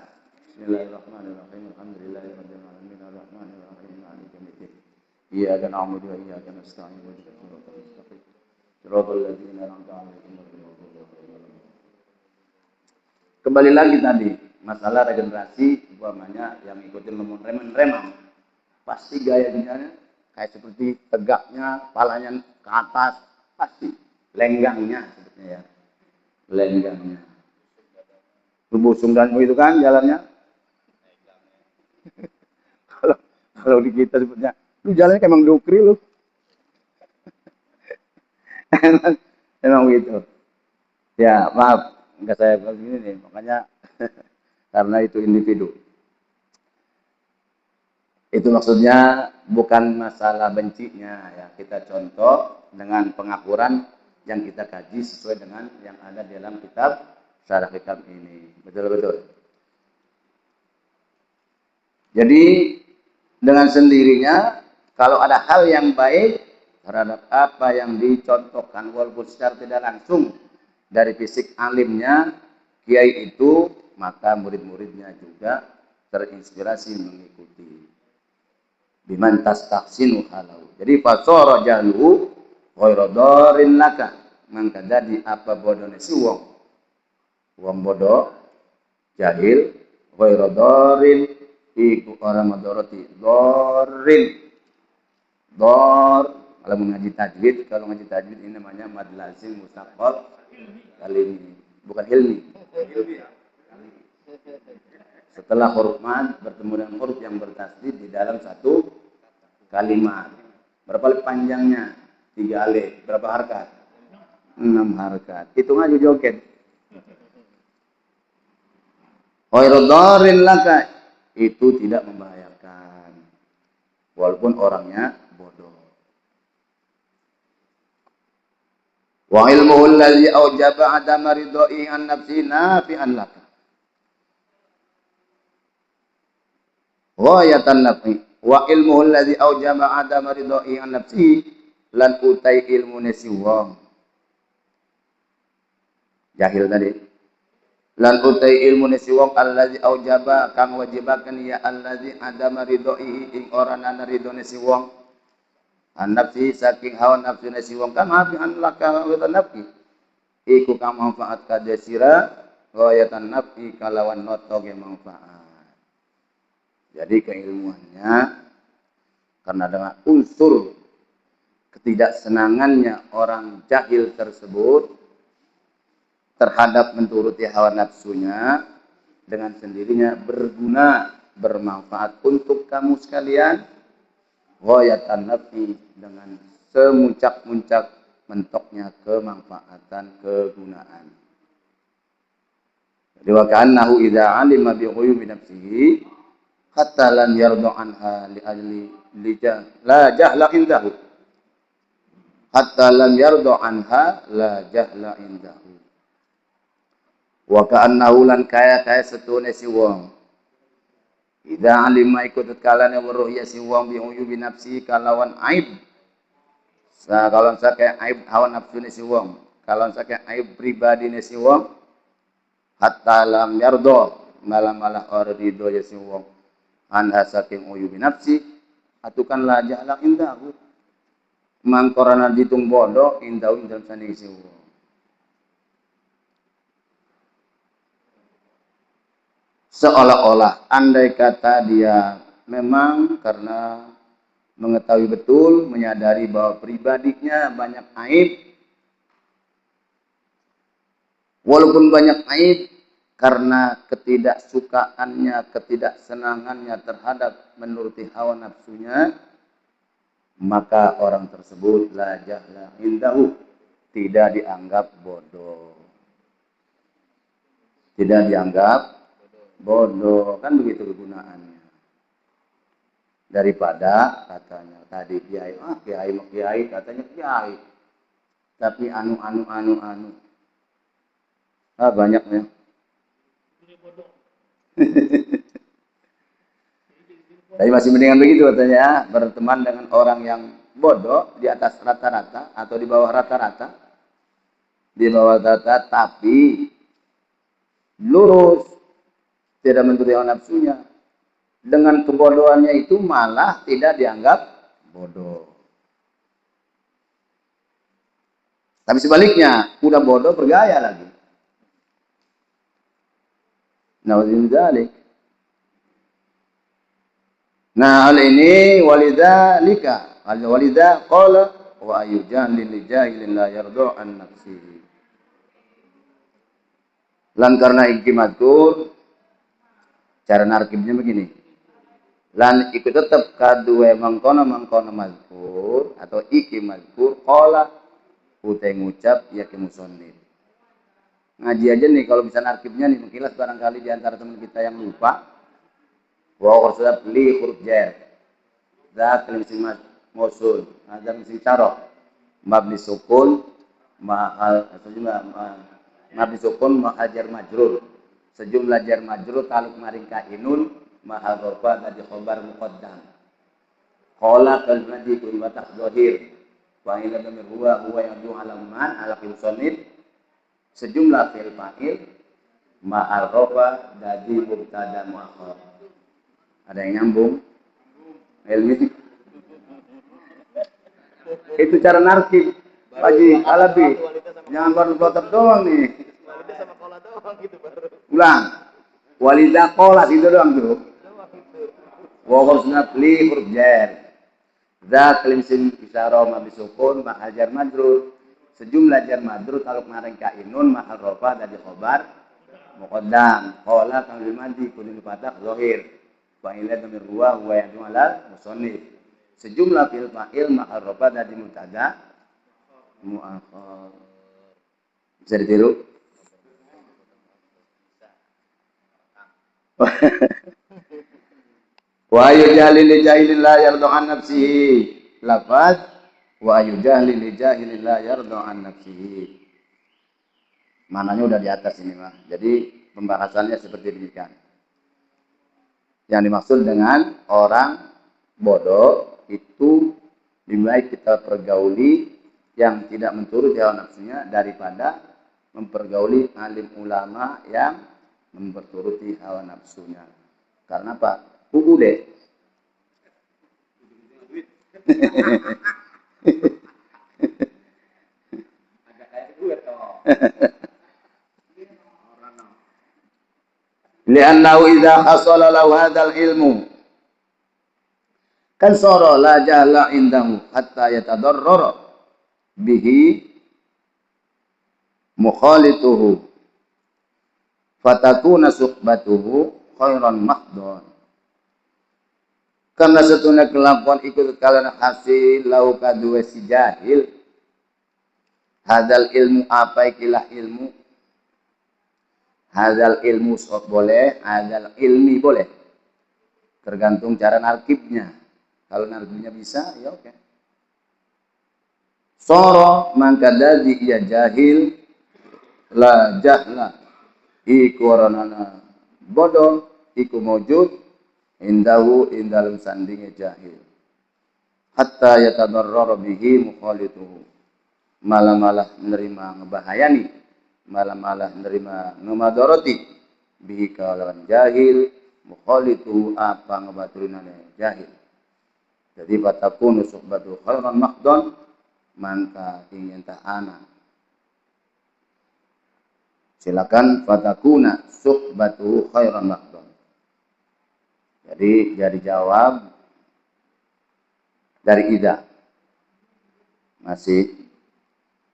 Bismillahirrahmanirrahim. Alhamdulillahirabbil alamin arrahmanir rahim maliki yaumiddin. Iyyaka na'budu wa iyyaka nasta'in. Kembali lagi tadi masalah regenerasi umpamanya yang ikutin remang pasti gayanya kayak seperti tegaknya, palanya ke atas, pasti lenggangnya sebetulnya ya, lenggangnya. Tubuh sungganmu itu kan jalannya. kalau di kita sebetulnya, lu jalannya kayak Mang Dukri lu. Emang gitu. Ya maaf, nggak saya begini nih, makanya karena itu individu. Itu maksudnya bukan masalah bencinya ya, kita contoh dengan pengakuran yang kita kaji sesuai dengan yang ada dalam kitab syarah kitab ini. Betul. Jadi dengan sendirinya kalau ada hal yang baik terhadap apa yang dicontohkan walaupun secara tidak langsung dari fisik alimnya kiai itu, maka murid-muridnya juga terinspirasi mengikuti. Biman tastahsinu halau. Jadi fasara jalu ghairu darin laka. Mangka dadi apa bodone si wong. Wong bodoh, jahil, ghairu darin iku orang madoroti. Dor kalau mengaji tajwid, ini namanya mad lazim mustaqbal kalimi, bukan hilmi. Setelah huruf mad bertemu dengan huruf yang bertasdid di dalam satu kalimat. Berapa panjangnya? 3 alif. Berapa harakat? 6 harakat. Hitung aja joget. Khairudarin laka. Itu tidak membahayakan. Walaupun orangnya bodoh. Wa ilmuhu allazi aujaba adama ridho'i an nafsi nafi'an laka. Ghayatan nafi. Wa ilmuhu allazi aujaba adama ridho'i an nafsi lan utai ilmu nesi wong. Jahil tadi. Lan utai ilmu nesi wong allazi aujaba kang wajibakan ya allazi adama ridho'i ing orana ridho nesi wong. An nafsi saking hawa nafsu nesi wong kang hafi an laka wa nafsi. iku kang manfaat kadya sira ghayatan nafi kalawan notoge manfaat. Jadi keilmuannya karena dengan unsur ketidaksenangannya orang jahil tersebut terhadap menuruti hawa nafsunya, dengan sendirinya berguna, bermanfaat untuk kamu sekalian, ghayatan nafi, dengan semuncak-muncak mentoknya kemanfaatan, kegunaan. Jadi wa ka'annahu idza 'alima bi ghuyubi nafsihi hatta lam yarda anha li ajli la jahla indahu. Hatta lam yarda anha la jahla indahu. Wa ka'annahu lan kaya setune si wong idza alima ikut kalane weruh ya si wong bi uyubi nafsi kalawan aib kalon sake aib hawa nafsune si wong kalon sake aib pribadine si wong hatta lam yarda malah ora ridho ya si wong anha saking uyubi nafsi atukan la jahla indahu mangkorana ditung bodoh indahu dalam saning si wong. Seolah-olah andai kata dia memang karena mengetahui betul, menyadari bahwa pribadinya banyak aib, walaupun banyak aib karena ketidaksukaannya, ketidaksenangannya terhadap menuruti hawa nafsunya, maka orang tersebut la jahla indahu, tidak dianggap bodoh. Tidak dianggap bodoh, kan begitu kegunaannya. Daripada katanya tadi kiai katanya kiai, tapi anu banyaknya. Tapi masih mendingan begitu katanya, berteman dengan orang yang bodoh di atas rata-rata atau di bawah rata-rata, tapi lurus, tidak menuruti hawa nafsunya. Dengan kebodohannya itu malah tidak dianggap bodoh. Tapi sebaliknya, udah bodoh bergaya lagi. Nauzubillahi. Nah, hal ini walidza qala wa ayyujanil jahilin la yardu an nafsihi. Lan karena ikimatur cara narkibnya begini. Lan ikut tetap kadue mangkono mazkur atau iki mazkur qala utai ngucap ya ke musannif. Ngaji aja nih kalau bisa narkibnya nih mengkilas barangkali di antara teman kita yang lupa. Wa sudah beli huruf jar. Za kalimsin mausul, ada mesin carok. Mabni sukun ma'al mabni sukun ma'ajar majrur. Sejumlah jar majrur taluk maring kainun mahal rofa dari khobar muqaddam. Qala kalmadi kun batak zahir. Wa ila damir huwa yang du alaman ala musannif. Sejumlah fi'il fa'il ma'al rofa dari mubtada muakhar. Ada yang nyambung? Ilmi. Itu cara narkib. Haji Alabi. Jangan baru pelotap doang nih. Ulang. Walidza qola itu doang tuh. Wa hurufna li huruf jar. Za kalimsin isyarah mabni sukun mahal jar majrur. Sejumlah jar majrur kalau kemarin kainun mahal rofa dari khobar muqaddam. Qola kang madi kuning fathah zahir. Wa ila damir huwa yang ala musannif. Sejumlah fil fa'il mahal rofa dari mubtada muakhar. Bisa ditiru? Wa ayu jahli li jahilin la yardu an nafsihi. Lafaz wa ayu jahli li jahilin la yardu an nafsihi. Mananya udah di atas ini mah. Jadi pembahasannya seperti demikian. Yang dimaksud dengan orang bodoh itu lebih baik kita pergauli yang tidak menuruti hawa nafsunya daripada mempergauli alim ulama yang memperturuti hawa nafsunya. Karena apa? Deh. Ada kayak gue toh. Li'annahu idza hasala lahu hadzal ilmu kan sara la jahla indahu hatta yatadarrara bihi mukhalituhu fatakuna suhbatuhu khairan mahdon. Karena setuna kelakuan ikut kalian hasil lau kadue si jahil hadal ilmu apa ikilah ilmu hadal ilmu sok boleh hadal ilmi boleh tergantung cara narkibnya. Kalau narkibnya bisa ya oke. Soro mangkadadi ia jahil la jahla iku oranana bodoh iku mawjud indahu indalum sandinge jahil hatta yatadarrara bihi mukhalituhu malah menerima ngebahayani malah menerima ngemadarati bihi kalawan jahil mukhalituhu apa ngebaturinane jahil. Jadi fatakunu suhbatu khairan mahdon maka ingin ta'ana silakan fatakuna suhbatu khairan mahdon. Jadi jawab dari ida masih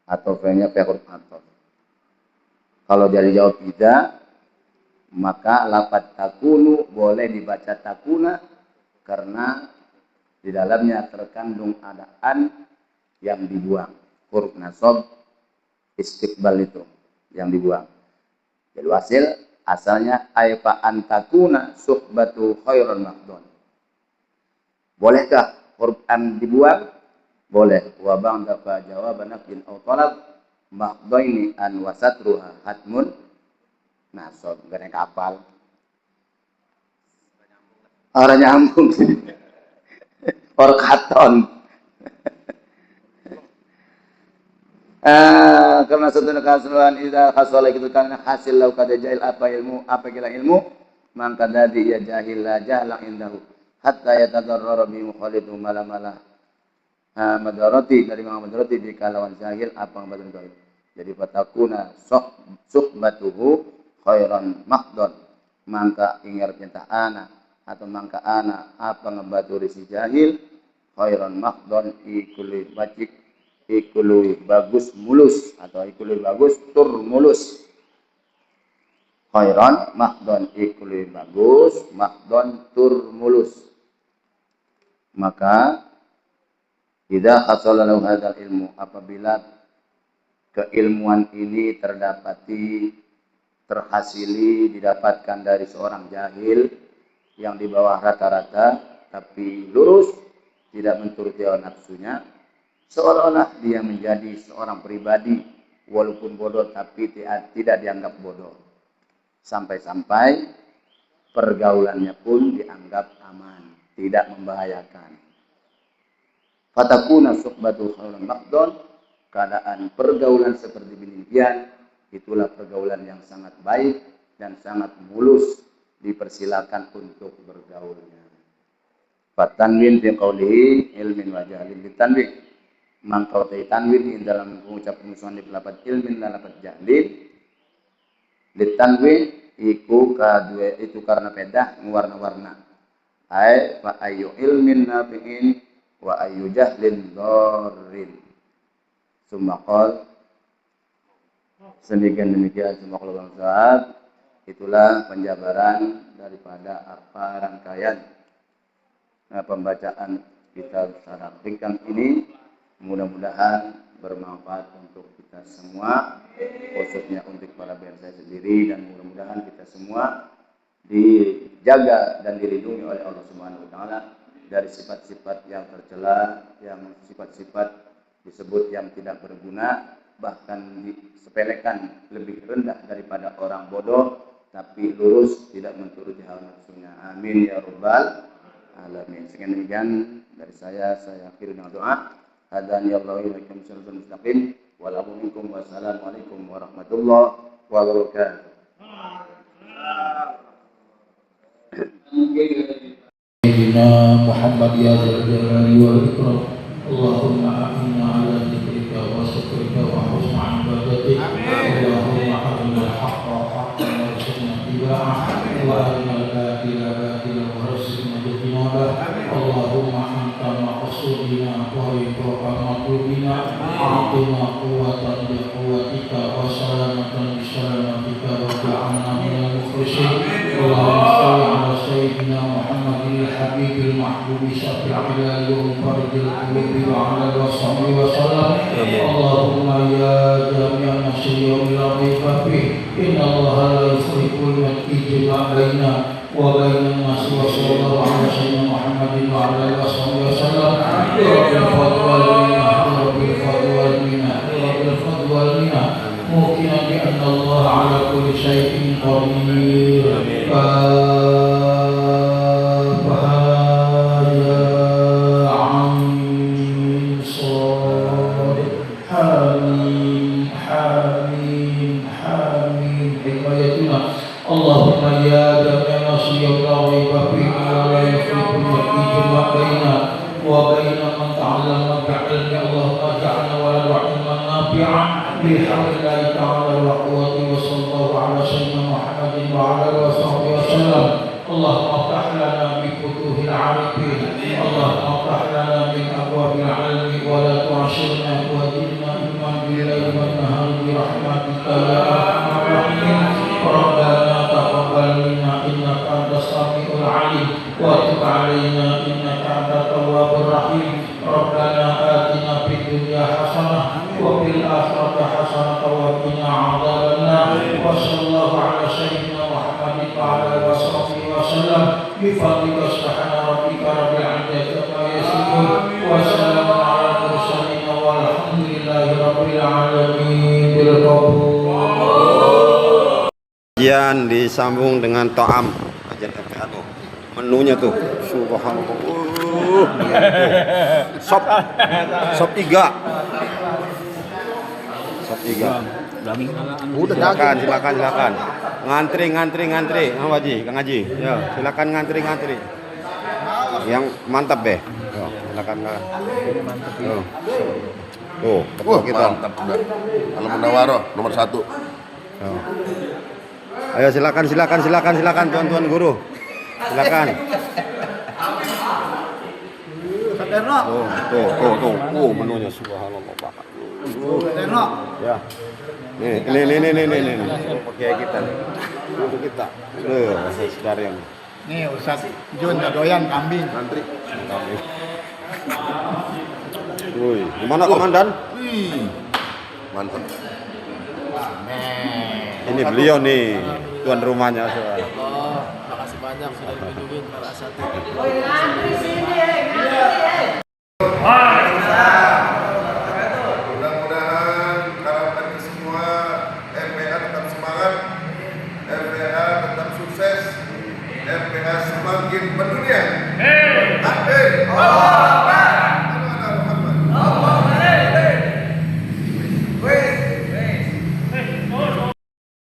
atau V-nya pihak atau kalau dari jawab ida maka lafaz takunu boleh dibaca takuna karena di dalamnya terkandung adaan yang dibuang. Huruf nasab istiqbal itu yang dibuang. Jadi hasil asalnya aifa antakuna suhbatu khairan mahdon. Bolehkah huruf an dibuang? Boleh. Wa ba'da fa jawaban nafyin aw talab mahdaini an wasatruha hatmun nasab. Gak kapal. Orang nyambung. Orkaton. Karena satu keseluruhan idza hasala itu karena hasil lau kada jahil apa ilmu apa kira ilmu maka dadi ya jahil la jahla indahu hatta yatadarrara bi mukhalidu malamala madarati dari madarati bi kalawan jahil apa badan jahil. Jadi fatakuna suhbatuhu khairan mahdon maka ingat cinta ana atau mangka ana apa ngebaturi si jahil khairan mahdon ikuli bacik ikuli bagus mulus atau ikuli bagus tur mulus khairan mahdon ikuli bagus mahdon tur mulus maka idza hasala lahu hadzal ilmu apabila keilmuan ini terhasili didapatkan dari seorang jahil yang di bawah rata-rata tapi lurus tidak menturuti hawa nafsunya seolah-olah dia menjadi seorang pribadi walaupun bodoh tapi tidak dianggap bodoh sampai-sampai pergaulannya pun dianggap aman tidak membahayakan. Fatakuna suhbatu khairan mahdon keadaan pergaulan seperti demikian itulah pergaulan yang sangat baik dan sangat mulus dipersilakan untuk bergaulnya. Fatanwin fi qawlihi ilmin wa jahlin ditanwin. Mangkau tanwin dalam pengucapan musannif lafaz ilmin dan lafaz jahlin. Ditanwin iku kadue itu karena beda warna-warna. Ai fa ayu ilmin nafi'in wa ayu jahlin dharrin. Sumakol demikian sumakol bangsat itulah penjabaran daripada apa rangkaian pembacaan kitab secara ringkas ini mudah-mudahan bermanfaat untuk kita semua khususnya untuk para bangsa sendiri dan mudah-mudahan kita semua dijaga dan dilindungi oleh Allah Subhanahu wa taala dari sifat-sifat yang tercela yang sifat-sifat disebut yang tidak berguna bahkan disepelekan lebih rendah daripada orang bodoh tapi lurus tidak menturuti hawa nafsunya. Amin ya rabbal alamin. Sekian demikian dari saya akhiri dengan doa. Hadani Allahu ilaikum siratal mustaqim wa la minkum wassalamualaikum warahmatullahi wabarakatuh. Sayyidina Muhammad ya jalali wal ikram. Allahumma a'inna ala dzikrika wa syukrika wa husni ibadatik. قلوبنا أعطنا قوة بقوتك وسلامة بسلامتك واجعلنا من المخلصين اللهم صل على سيدنا محمد الحبيب المحبوب شفيع العلل وفرج القلوب وعلى وصحبه وسلم اللهم يا جامع النصر يوم لا ريب فيه إن الله لا يخلف الإجماع بيننا وبين الناس وصلى الله على سيدنا محمد وعلى آله وصحبه وسلم رب الفضل والمنة موقنا بأن الله على كل شيء قدير فهذا عن صاد حميم حميم حميم حكايتنا اللهم يا جميع نصي لا ريب فيه ولا يخلف الإجماع بيننا وبين من تعلم بعلم اللهم اجعلنا ولد علما نافعا بحول الله تعالى وقوته وصلى الله على سيدنا محمد وعلى اله وصحبه وسلم اللهم افتح لنا بفتوح العارفين اللهم افتح لنا من ابواب العلم ولا تعشرنا وزدنا علما بالليل والنهار برحمتك يا ارحم الراحمين ربنا تقبل منا انك انت السميع العليم وتب علينا انك انت التواب الرحيم ربنا آتنا في الدنيا حسنة وفي الآخرة حسنة وقنا عذاب النار وصلى الله على سيدنا محمد وعلى آله وصحبه وسلم بفضلك سبحان ربك رب العزة عما يصفون وسلام على المرسلين والحمد لله رب العالمين بالقبول. Kajian disambung dengan to'am kajian FPA tuh menunya tuh subhanallah sop iga silakan ngantri Kang Haji ya silakan ngantri yang mantap deh yo, silakan tuh betul kita mantap udah. Kalau Munawaroh nomor 1. Ayo silakan tuan guru. Silakan. Tuh, menunya subhanallah Pak. Ya. Nih. Pakai kita nih. Untuk kita. Saudara yang. Nih Ustaz Jun doyan kambing. Antri. Woi, gimana komandan? Mantap. Ini beliau nih, tuan rumahnya. Makasih banyak sudah dikunjungin para asatid. Mudah-mudahan harapan kita semua FPA tetap semangat, FPA tetap sukses, FPA semakin mendunia. Amin.